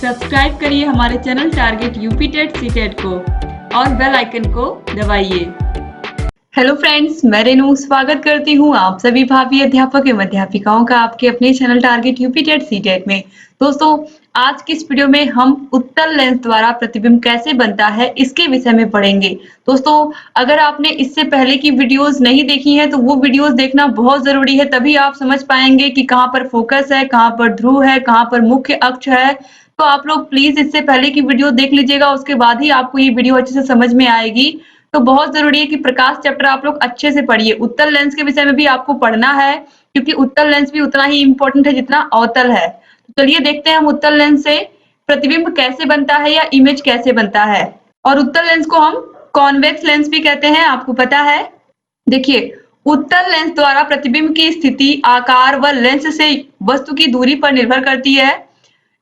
Subscribe करिए हमारे channel target UP TET CTET को और बेल आइकन को दबाइए। हेलो फ्रेंड्स, मैं रेनू स्वागत करती हूँ आप सभी भावी अध्यापक एवं अध्यापिकाओं का आपके अपने channel target UP TET CTET में। दोस्तों, आज की इस वीडियो में हम उत्तल लेंस द्वारा प्रतिबिंब कैसे बनता है इसके विषय में पढ़ेंगे। दोस्तों, अगर आपने इससे पहले की वीडियोस नहीं देखी हैं तो वो वीडियोस देखना बहुत जरूरी है, तभी आप समझ पाएंगे कि कहाँ पर फोकस है, कहाँ पर ध्रुव है, कहाँ पर मुख्य अक्ष है। तो आप लोग प्लीज इससे पहले की वीडियो देख लीजिएगा, उसके बाद ही आपको ये वीडियो अच्छे से समझ में आएगी। तो बहुत जरूरी है कि प्रकाश चैप्टर आप लोग अच्छे से पढ़िए। उत्तल लेंस के विषय में भी आपको पढ़ना है, क्योंकि उत्तल लेंस भी उतना ही इम्पोर्टेंट है जितना अवतल है। तो चलिए देखते हैं हम उत्तल लेंस से प्रतिबिंब कैसे बनता है या इमेज कैसे बनता है। और उत्तल लेंस को हम कॉन्वेक्स लेंस भी कहते हैं, आपको पता है। देखिए, उत्तल लेंस द्वारा प्रतिबिंब की स्थिति, आकार व लेंस से वस्तु की दूरी पर निर्भर करती है,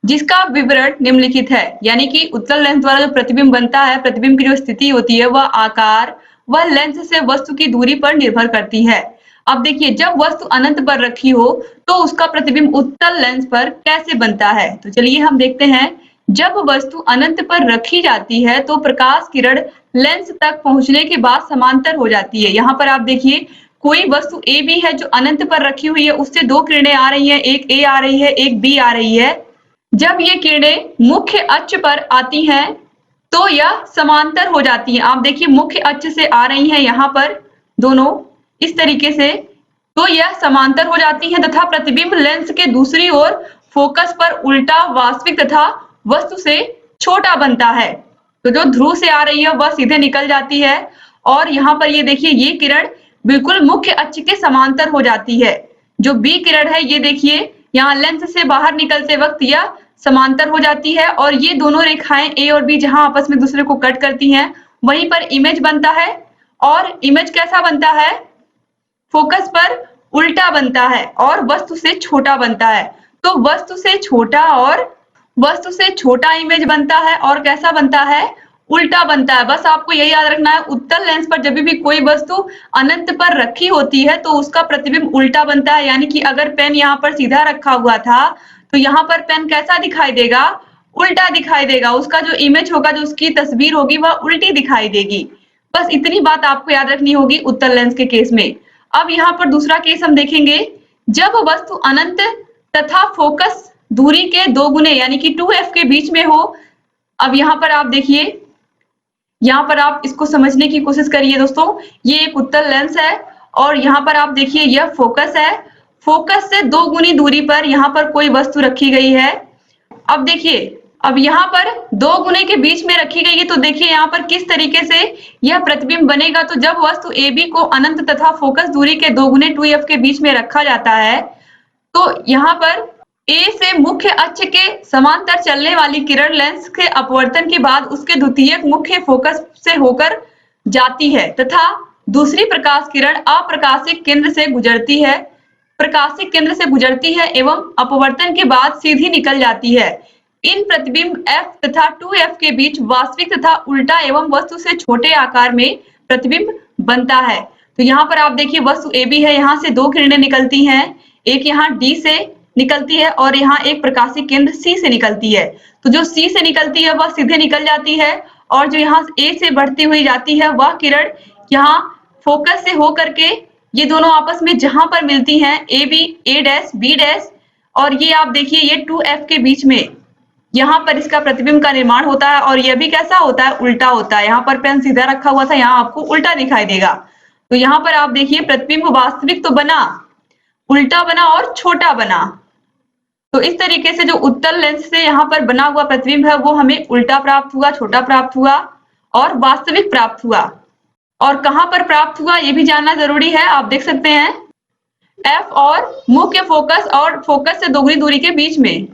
जिसका विवरण निम्नलिखित है। यानी कि उत्तल लेंस द्वारा जो प्रतिबिंब बनता है, प्रतिबिंब की जो स्थिति होती है वह आकार व लेंस से वस्तु की दूरी पर निर्भर करती है। अब देखिए, जब वस्तु अनंत पर रखी हो तो उसका प्रतिबिंब उत्तल लेंस पर कैसे बनता है। तो चलिए हम देखते हैं। जब वस्तु अनंत पर रखी जाती है तो प्रकाश किरण लेंस तक पहुंचने के बाद समांतर हो जाती है। यहाँ पर आप देखिए, कोई वस्तु ए बी है जो अनंत पर रखी हुई है, उससे दो किरणें आ रही हैं, एक ए आ रही है, एक बी आ रही है। जब ये किरणें मुख्य अक्ष पर आती हैं तो यह समांतर हो जाती हैं। आप देखिए, मुख्य अक्ष से आ रही हैं यहाँ पर दोनों इस तरीके से, तो यह समांतर हो जाती हैं तथा प्रतिबिंब लेंस के दूसरी ओर फोकस पर उल्टा, वास्तविक तथा वस्तु से छोटा बनता है। तो जो ध्रुव से आ रही है वह सीधे निकल जाती है और यहाँ पर ये देखिए, ये किरण बिल्कुल मुख्य अक्ष के समांतर हो जाती है। जो बी किरण है, ये देखिए, यहाँ लेंस से बाहर निकलते वक्त यह समांतर हो जाती है और ये दोनों रेखाएं ए और बी जहां आपस में दूसरे को कट करती हैं, वहीं पर इमेज बनता है। और इमेज कैसा बनता है? फोकस पर उल्टा बनता है और वस्तु से छोटा बनता है। तो वस्तु से छोटा इमेज बनता है और कैसा बनता है? उल्टा बनता है। बस आपको यही याद रखना है, उत्तल लेंस पर जब भी कोई वस्तु अनंत पर रखी होती है तो उसका प्रतिबिंब उल्टा बनता है। यानी कि अगर पेन यहाँ पर सीधा रखा हुआ था तो यहाँ पर पेन कैसा दिखाई देगा? उल्टा दिखाई देगा। उसका जो इमेज होगा, जो उसकी तस्वीर होगी, वह उल्टी दिखाई देगी। बस इतनी बात आपको याद रखनी होगी उत्तल लेंस के केस में। अब यहाँ पर दूसरा केस हम देखेंगे। जब वस्तु अनंत तथा फोकस दूरी के 2 गुने यानी कि 2f के बीच में हो। अब यहाँ पर आप देखिए, यहाँ पर आप इसको समझने की कोशिश करिए दोस्तों। ये एक उत्तल लेंस है और यहाँ पर आप देखिए, यह फोकस है। फोकस से 2 गुनी दूरी पर यहाँ पर कोई वस्तु रखी गई है। अब देखिए, अब यहाँ पर 2 गुने के बीच में रखी गई है, तो देखिए यहाँ पर किस तरीके से यह प्रतिबिंब बनेगा। तो जब वस्तु ए बी को अनंत तथा फोकस दूरी के 2 गुने 2f के बीच में रखा जाता है तो यहाँ पर ए से मुख्य अक्ष के समांतर चलने वाली किरण लेंस के अपवर्तन के बाद उसके द्वितीयक मुख्य फोकस से होकर जाती है तथा दूसरी प्रकाश किरण अप्रकाशिक केंद्र से गुजरती है, प्रकाशिक केंद्र से गुजरती है एवं अपवर्तन के बाद सीधी निकल जाती है। इन प्रतिबिंब f तथा 2f के बीच वास्तविक तथा उल्टा एवं वस्तु से छोटे आकार में प्रतिबिंब बनता है। तो यहाँ पर आप देखिए, वस्तु ए बी है, यहाँ से 2 किरणें निकलती हैं, एक यहाँ डी से निकलती है और यहाँ एक प्रकाशिक केंद्र सी से निकलती है। तो जो सी से निकलती है वह सीधे निकल जाती है और जो यहाँ ए से बढ़ती हुई जाती है वह किरण यहाँ फोकस से होकर के ये दोनों आपस में जहां पर मिलती हैं, A B, A dash, B dash, और ये आप देखिए, ये 2f के बीच में यहाँ पर इसका प्रतिबिंब का निर्माण होता है। और यह भी कैसा होता है? उल्टा होता है। यहाँ पर पेन सीधा रखा हुआ था, यहाँ आपको उल्टा दिखाई देगा। तो यहाँ पर आप देखिए, प्रतिबिंब वास्तविक तो बना, उल्टा बना और छोटा बना। तो इस तरीके से जो उत्तल लेंस से यहाँ पर बना हुआ प्रतिबिंब है वो हमें उल्टा प्राप्त हुआ, छोटा प्राप्त हुआ और वास्तविक प्राप्त हुआ। और कहां पर प्राप्त हुआ ये भी जानना जरूरी है। आप देख सकते हैं, f और मुख्य फोकस और फोकस से 2 गुनी दूरी के बीच में।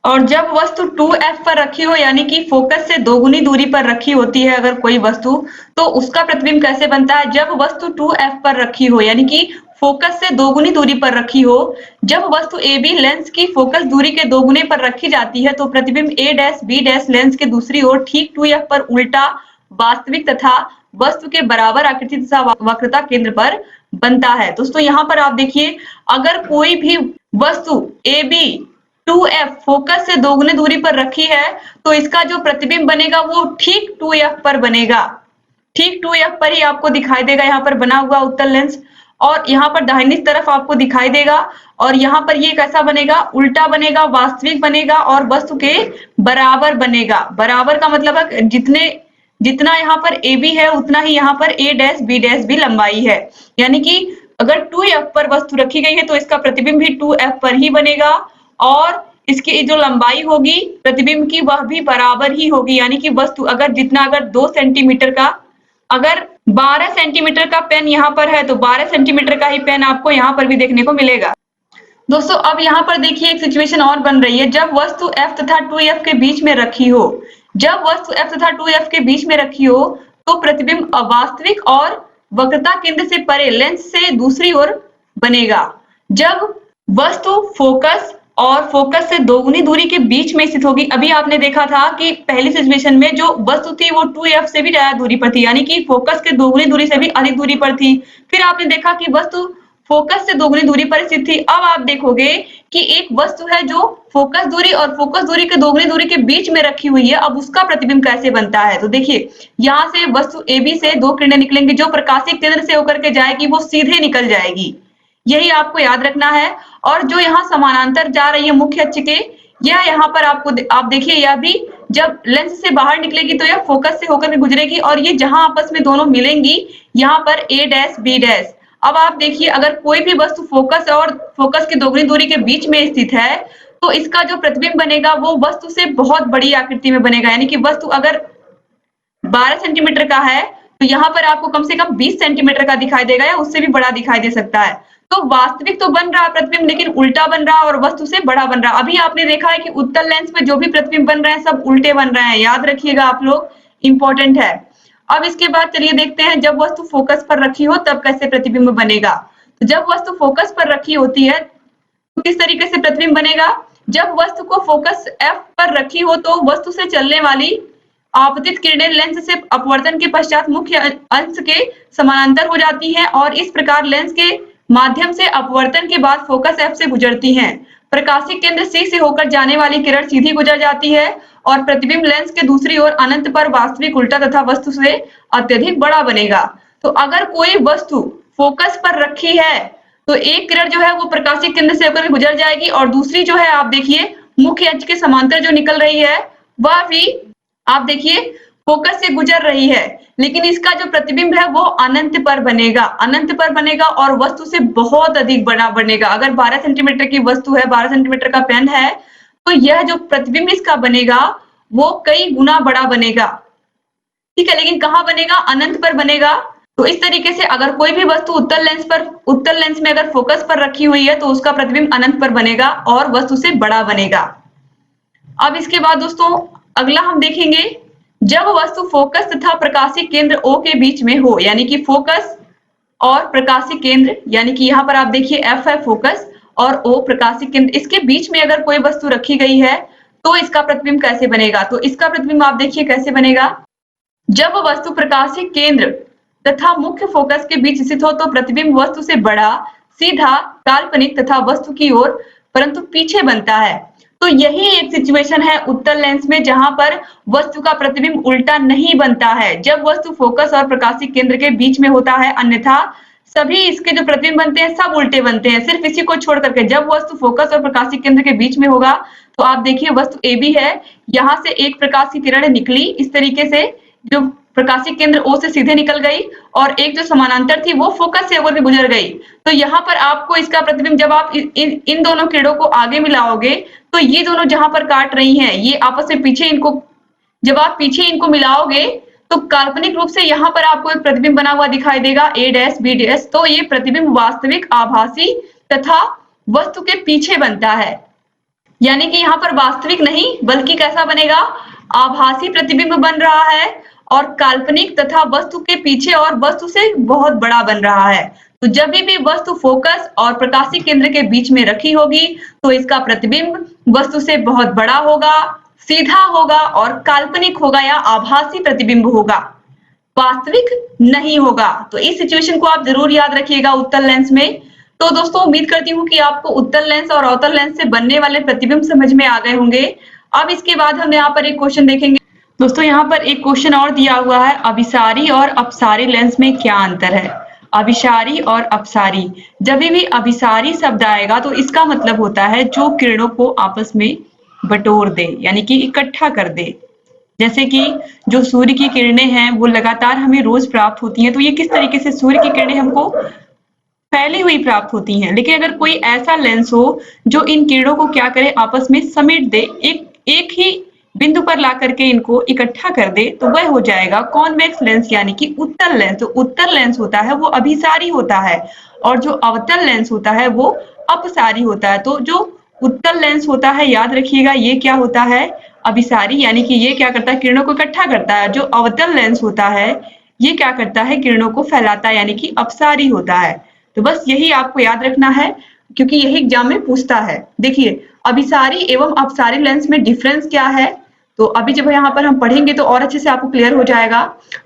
और जब वस्तु 2f पर रखी हो, यानी कि फोकस से 2 गुनी दूरी पर रखी होती है अगर कोई वस्तु, तो उसका प्रतिबिंब कैसे बनता है? जब वस्तु 2f पर रखी हो, यानी कि फोकस से 2 गुनी दूरी पर रखी हो, जब वस्तु ए बी लेंस की फोकस दूरी के 2 गुने पर रखी जाती है तो प्रतिबिंब ए डैश बी डैश लेंस के दूसरी ओर ठीक 2f पर उल्टा, वास्तविक तथा वस्तु के बराबर आकृति तथा वक्रता केंद्र पर बनता है। दोस्तों, यहाँ पर आप देखिए, अगर कोई भी वस्तु ए बी 2f फोकस से दोगुनी दूरी पर रखी है तो इसका जो प्रतिबिंब बनेगा वो ठीक 2f पर बनेगा, ठीक 2f पर ही आपको दिखाई देगा यहाँ पर बना हुआ उत्तल लेंस। और यहाँ पर दाहिनी तरफ आपको दिखाई देगा और यहाँ पर ये कैसा बनेगा, उल्टा बनेगा, वास्तविक बनेगा और वस्तु के बराबर बनेगा। बराबर का मतलब है जितना यहाँ पर AB है उतना ही यहाँ पर A डैश B डैश भी लंबाई है, यानी कि अगर 2f पर वस्तु रखी गई है तो इसका प्रतिबिंब भी 2f पर ही बनेगा और इसकी जो लंबाई होगी प्रतिबिंब की वह भी बराबर ही होगी, यानी कि वस्तु अगर 2 सेंटीमीटर का, अगर 12 सेंटीमीटर का पेन यहाँ पर है तो 12 सेंटीमीटर का ही पेन आपको यहाँ पर भी देखने को मिलेगा। दोस्तों अब यहाँ पर देखिए एक सिचुएशन और बन रही है, जब वस्तु F तथा 2F के बीच में रखी हो, जब वस्तु F तथा 2F के बीच में रखी हो तो प्रतिबिंब अवास्तविक और वक्रता केंद्र से परे लेंस से दूसरी ओर बनेगा। जब वस्तु फोकस और फोकस से दोगुनी दूरी के बीच में स्थित होगी, अभी आपने देखा था कि पहली सिचुएशन में जो वस्तु थी वो 2f से भी ज्यादा दूरी पर थी, यानी कि फोकस के दोगुनी दूरी से भी अधिक दूरी पर थी। फिर आपने देखा कि वस्तु फोकस से दोगुनी दूरी पर स्थित थी। अब आप देखोगे कि एक वस्तु है जो फोकस दूरी और फोकस दूरी के दोगुनी दूरी के बीच में रखी हुई है, अब उसका प्रतिबिंब कैसे बनता है। तो देखिए यहाँ से वस्तु AB से 2 किरणें निकलेंगी, जो प्रकाशिक केंद्र से होकर के जाएगी वो सीधे निकल जाएगी, यही आपको याद रखना है। और जो यहाँ समानांतर जा रही है मुख्य अक्ष के, यह यहाँ पर आप देखिए यह भी जब लेंस से बाहर निकलेगी तो यह फोकस से होकर के गुजरेगी और ये जहां आपस में दोनों मिलेंगी यहाँ पर A डैश B डैश। अब आप देखिए अगर कोई भी वस्तु फोकस और फोकस की दोगुनी दूरी के बीच में स्थित है तो इसका जो प्रतिबिंब बनेगा वो वस्तु से बहुत बड़ी आकृति में बनेगा, यानी कि वस्तु अगर 12 सेंटीमीटर का है तो यहाँ पर आपको कम से कम 20 सेंटीमीटर का दिखाई देगा या उससे भी बड़ा दिखाई दे सकता है। तो वास्तविक तो बन रहा प्रतिबिंब लेकिन उल्टा बन रहा और वस्तु से बड़ा बन रहा। अभी आपने देखा है कि उत्तल लेंस में जो भी प्रतिबिंब बन रहे हैं सब उल्टे बन रहे हैं, याद रखिएगा आप लोग, इंपॉर्टेंट है। अब इसके बाद चलिए देखते हैं जब वस्तु फोकस पर रखी हो तब कैसे प्रतिबिंब बनेगा। तो जब वस्तु फोकस पर रखी होती है तो किस तरीके से प्रतिबिंब बनेगा। जब वस्तु को फोकस F पर रखी हो तो वस्तु से चलने वाली आपतित किरणें लेंस से अपवर्तन के पश्चात मुख्य अंश के समानांतर हो जाती हैं और इस प्रकार लेंस के माध्यम से अपवर्तन के बाद फोकस F से गुजरती हैं। प्रकाशिक केंद्र C से होकर जाने वाली किरण सीधी गुजर जाती है और प्रतिबिंब लेंस के दूसरी ओर अनंत पर वास्तविक उल्टा तथा वस्तु से अत्यधिक बड़ा बनेगा। तो अगर कोई वस्तु फोकस पर रखी है तो एक किरण जो है वो प्रकाशिक केंद्र से होकर गुजर जाएगी और दूसरी जो है आप देखिए मुख्य अक्ष के समांतर जो निकल रही है वह भी आप देखिए फोकस से गुजर रही है, लेकिन इसका जो प्रतिबिंब है वो अनंत पर बनेगा और वस्तु से बहुत अधिक बड़ा बनेगा। अगर 12 सेंटीमीटर की वस्तु है, 12 सेंटीमीटर का पेन है तो यह जो प्रतिबिंब इसका बनेगा वो कई गुना बड़ा बनेगा, ठीक है। लेकिन कहाँ बनेगा, अनंत पर बनेगा। तो इस तरीके से अगर कोई भी वस्तु उत्तल लेंस में अगर फोकस पर रखी हुई है तो उसका प्रतिबिंब अनंत पर बनेगा और वस्तु से बड़ा बनेगा। अब इसके बाद दोस्तों अगला हम देखेंगे जब वस्तु फोकस तथा प्रकाशिक केंद्र O के बीच में हो, यानी कि फोकस और प्रकाशिक केंद्र, यानी कि यहाँ पर आप देखिए F है फोकस और O प्रकाशिक केंद्र, इसके बीच में अगर कोई वस्तु रखी गई है तो इसका प्रतिबिंब कैसे बनेगा। तो इसका प्रतिबिंब आप देखिए कैसे बनेगा। जब वस्तु प्रकाशिक केंद्र तथा मुख्य फोकस के बीच स्थित हो तो प्रतिबिंब वस्तु से बड़ा, सीधा, काल्पनिक तथा वस्तु की ओर परंतु पीछे बनता है। तो यही एक सिचुएशन है उत्तल लेंस में जहां पर वस्तु का प्रतिबिंब उल्टा नहीं बनता है, जब वस्तु फोकस और प्रकाशिक केंद्र के बीच में होता है, अन्यथा सभी इसके जो प्रतिबिंब बनते हैं सब उल्टे बनते हैं, सिर्फ इसी को छोड़ करके। जब वस्तु फोकस और प्रकाशिक केंद्र के बीच में होगा तो आप देखिए वस्तु AB है, यहाँ से एक प्रकाश की किरण निकली इस तरीके से जो प्रकाशिक केंद्र O से सीधे निकल गई और एक जो समानांतर थी वो फोकस से होकर के गुजर गई। तो यहाँ पर आपको इसका प्रतिबिंब जब आप इन दोनों किरणों को आगे मिलाओगे तो ये दोनों जहां पर काट रही हैं ये आपस में पीछे जब आप पीछे इनको मिलाओगे तो काल्पनिक रूप से यहाँ पर आपको एक प्रतिबिंब बना हुआ दिखाई देगा A डैश B डैश। तो ये प्रतिबिंब वास्तविक, आभासी तथा वस्तु के पीछे बनता है, यानी कि यहाँ पर वास्तविक नहीं बल्कि कैसा बनेगा, आभासी प्रतिबिंब बन रहा है और काल्पनिक तथा वस्तु के पीछे और वस्तु से बहुत बड़ा बन रहा है। तो जब भी वस्तु फोकस और प्रकाशिक केंद्र के बीच में रखी होगी तो इसका प्रतिबिंब वस्तु से बहुत बड़ा होगा, सीधा होगा और काल्पनिक होगा या आभासी प्रतिबिंब होगा, वास्तविक नहीं होगा। तो इस सिचुएशन को आप जरूर याद रखिएगा उत्तल लेंस में। तो दोस्तों उम्मीद करती हूँ कि आपको उत्तल लेंस और अवतल लेंस से बनने वाले प्रतिबिंब समझ में आ गए होंगे। अब इसके बाद हम यहाँ पर एक क्वेश्चन देखेंगे। दोस्तों यहाँ पर एक क्वेश्चन और दिया हुआ है, अभिसारी और अपसारी लेंस में क्या अंतर है? अभिसारी और अपसारी, जब भी अभिसारी शब्द आएगा तो इसका मतलब होता है जो किरणों को आपस में बटोर दे, यानी कि इकट्ठा कर दे। जैसे कि जो सूर्य की किरणें हैं वो लगातार हमें रोज प्राप्त होती हैं, तो ये किस तरीके से सूर्य की किरणें हमको फैली हुई प्राप्त होती हैं। लेकिन अगर कोई ऐसा लेंस हो जो इन किरणों को क्या करे, आपस में समेट दे, एक ही बिंदु पर ला करके इनको इकट्ठा कर दे, तो वह हो जाएगा कॉन्वेक्स लेंस यानी कि उत्तल लेंस। तो उत्तल लेंस होता है वो अभिसारी होता है और जो अवतल लेंस होता है वो अपसारी होता है। तो जो उत्तल लेंस होता है याद रखिएगा ये क्या होता है, अभिसारी, यानी कि ये क्या करता है, किरणों को इकट्ठा करता है। जो अवतल लेंस होता है ये क्या करता है, किरणों को फैलाता है, यानी कि अपसारी होता है। तो बस यही आपको याद रखना है क्योंकि यही एग्जाम में पूछता है। देखिए अभिसारी एवं अपसारी लेंस में डिफरेंस क्या है, तो अभी जब यहाँ पर हम पढ़ेंगे तो और अच्छे से आपको क्लियर हो जाएगा।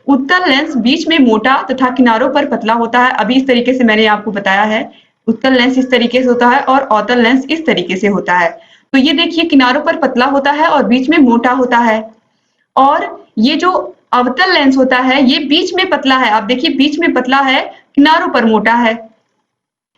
उत्तल लेंस बीच में मोटा तथा किनारों पर पतला होता है, अभी इस तरीके से मैंने आपको बताया है। उत्तल लेंस इस तरीके से होता है और अवतल लेंस इस तरीके से होता है। तो ये देखिए किनारों पर पतला होता है और बीच में मोटा होता है। और ये जो अवतल लेंस होता है ये बीच में पतला है, आप देखिए बीच में पतला है, किनारों पर मोटा है।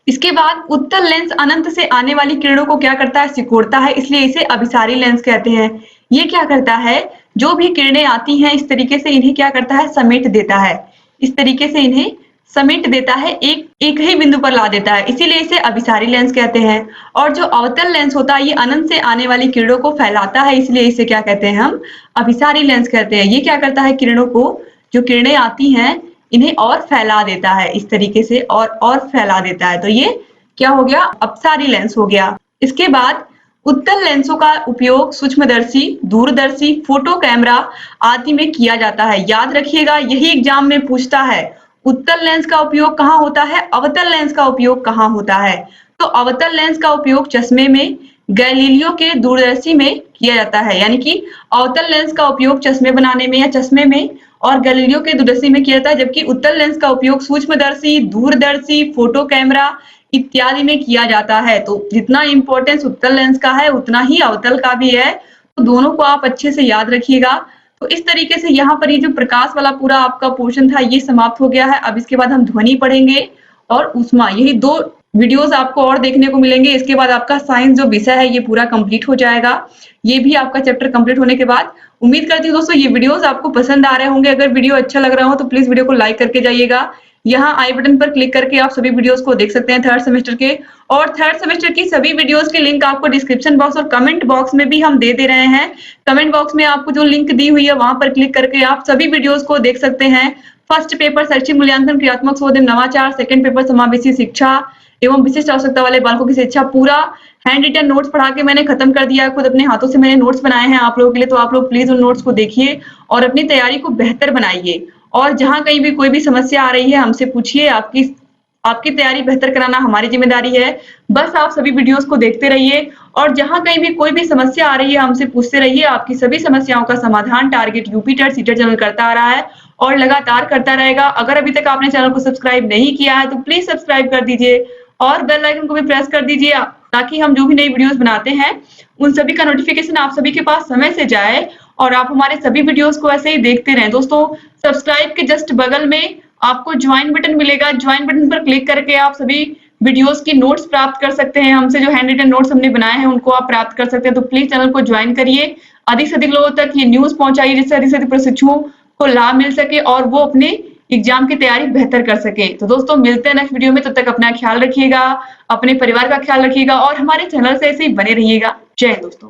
इसके बाद उत्तल लेंस अनंत से आने वाली किरणों को क्या करता है, सिकोड़ता है, इसलिए इसे अभिसारी लेंस कहते हैं। ये क्या करता है, जो भी किरणें आती हैं इस तरीके से इन्हें क्या करता है, समेट देता है। इस तरीके से इन्हें समेट देता है, एक ही बिंदु पर ला देता है, इसीलिए इसे अभिसारी लेंस कहते हैं। और जो अवतल लेंस होता है ये अनंत से आने वाली किरणों को फैलाता है, इसलिए इसे क्या कहते हैं, हम अभिसारी लेंस कहते हैं। ये क्या करता है, किरणों को, जो किरणें आती हैं इन्हें और फैला देता है, इस तरीके से और फैला देता है। तो ये क्या हो गया, अपसारी लेंस हो गया। इसके बाद उत्तल लेंसों का उपयोग सूक्ष्मदर्शी, दूरदर्शी, फोटो कैमरा आदि में किया जाता है। याद रखिएगा यही एग्जाम में पूछता है, उत्तल लेंस का उपयोग कहाँ होता है, अवतल लेंस का उपयोग कहाँ होता है। तो अवतल लेंस का उपयोग चश्मे में, गैलीलियो के दूरदर्शी में किया जाता है, यानी कि अवतल लेंस का उपयोग चश्मे बनाने में या चश्मे में और गैलीलियो के दूरदर्शी में किया जाता है, जबकि उत्तल लेंस का उपयोग सूक्ष्मदर्शी, दूरदर्शी, फोटो कैमरा इत्यादि में किया जाता है। तो जितना इंपॉर्टेंस उत्तल लेंस का है उतना ही अवतल का भी है, तो दोनों को आप अच्छे से याद रखिएगा। तो इस तरीके से यहाँ पर ये जो प्रकाश वाला पूरा आपका पोर्शन था ये समाप्त हो गया है। अब इसके बाद हम ध्वनि पढ़ेंगे और ऊष्मा, यही 2 वीडियोस आपको और देखने को मिलेंगे। इसके बाद आपका साइंस जो विषय है ये पूरा कंप्लीट हो जाएगा। ये भी आपका चैप्टर कंप्लीट होने के बाद उम्मीद करती हूँ दोस्तों ये वीडियोस आपको पसंद आ रहे होंगे। अगर वीडियो अच्छा लग रहा हो तो प्लीज वीडियो को लाइक करके जाइएगा। यहाँ आई बटन पर क्लिक करके आप सभी वीडियोस को देख सकते हैं थर्ड सेमेस्टर के, और थर्ड सेमेस्टर की सभी वीडियोस के लिंक आपको डिस्क्रिप्शन बॉक्स और कमेंट बॉक्स में भी हम दे रहे हैं। कमेंट बॉक्स में आपको जो लिंक दी हुई है वहां पर क्लिक करके आप सभी वीडियोस को देख सकते हैं। फर्स्ट पेपर शैक्षिक मूल्यांकन, क्रियात्मक शोध एवं नवाचार, सेकंड पेपर समावेशी शिक्षा एवं विशिष्ट आवश्यकता वाले बालकों की शिक्षा, पूरा हैंड रिटन नोट्स पढ़ा के मैंने खत्म कर दिया है। खुद अपने हाथों से मैंने नोट्स बनाए हैं आप लोगों के लिए, तो आप लोग प्लीज उन नोट्स को देखिए और अपनी तैयारी को बेहतर बनाइए। और जहां कहीं भी कोई भी समस्या आ रही है हमसे पूछिए, आपकी तैयारी बेहतर कराना हमारी जिम्मेदारी है। बस आप सभी वीडियोस को देखते रहिए और जहां कहीं भी कोई भी समस्या आ रही है हमसे पूछते रहिए। आपकी सभी समस्याओं का समाधान target UP TET CTET channel करता आ रहा है और लगातार करता रहेगा। अगर अभी तक आपने चैनल को सब्सक्राइब नहीं किया है तो प्लीज सब्सक्राइब कर दीजिए और बेल आइकन को भी प्रेस कर दीजिए ताकि हम जो भी नई वीडियोस बनाते हैं उन सभी का नोटिफिकेशन आप सभी के पास समय से जाए और आप हमारे सभी वीडियोस को ऐसे ही देखते रहें। दोस्तों सब्सक्राइब के जस्ट बगल में आपको ज्वाइन बटन मिलेगा, ज्वाइन बटन पर क्लिक करके आप सभी वीडियोस की नोट्स प्राप्त कर सकते हैं। हमसे जो हैंड रिटन नोट्स हमने बनाए हैं उनको आप प्राप्त कर सकते हैं। तो प्लीज चैनल को ज्वाइन करिए, अधिक से अधिक लोगों तक ये न्यूज पहुंचाइए जिससे अधिक से अधिक प्रशिक्षुओं को लाभ मिल सके और वो अपने एग्जाम की तैयारी बेहतर कर सके। तो दोस्तों मिलते हैं नेक्स्ट वीडियो में, तब तक अपना ख्याल रखिएगा, अपने परिवार का ख्याल रखिएगा और हमारे चैनल से ऐसे ही बने रहिएगा। जय हिंद दोस्तों।